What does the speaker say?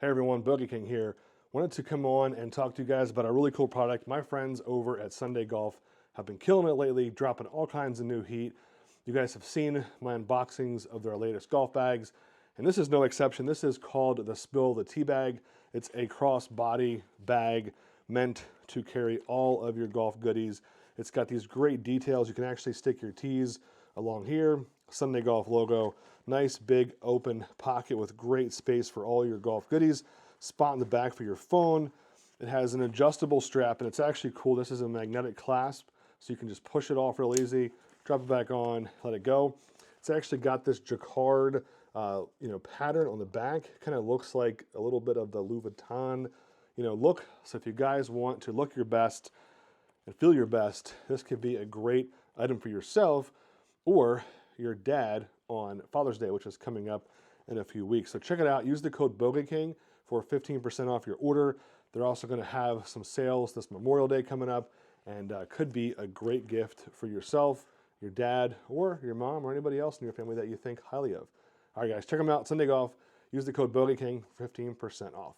Hey everyone, Bogey King here. Wanted to come on and talk to you guys about a really cool product. My friends over at Sunday Golf have been killing it lately, dropping all kinds of new heat. You guys have seen my unboxings of their latest golf bags, and this is no exception. This is called the Spill the Tee Bag. It's a cross-body bag meant to carry all of your golf goodies. It's got these great details. You can actually stick your tees along here, Sunday Golf logo, nice big open pocket with great space for all your golf goodies, spot in the back for your phone. It has an adjustable strap, and it's actually cool. This is a magnetic clasp, so you can just push it off real easy, drop it back on, let it go. It's actually got this jacquard pattern on the back. Kind of looks like a little bit of the Louis Vuitton look. So if you guys want to look your best and feel your best, this could be a great item for yourself or your dad on Father's Day, which is coming up in a few weeks. So check it out. Use the code BogeyKing for 15% off your order. They're also going to have some sales this Memorial Day coming up, and could be a great gift for yourself, your dad, or your mom, or anybody else in your family that you think highly of. All right, guys, check them out. Sunday Golf. Use the code BogeyKing for 15% off.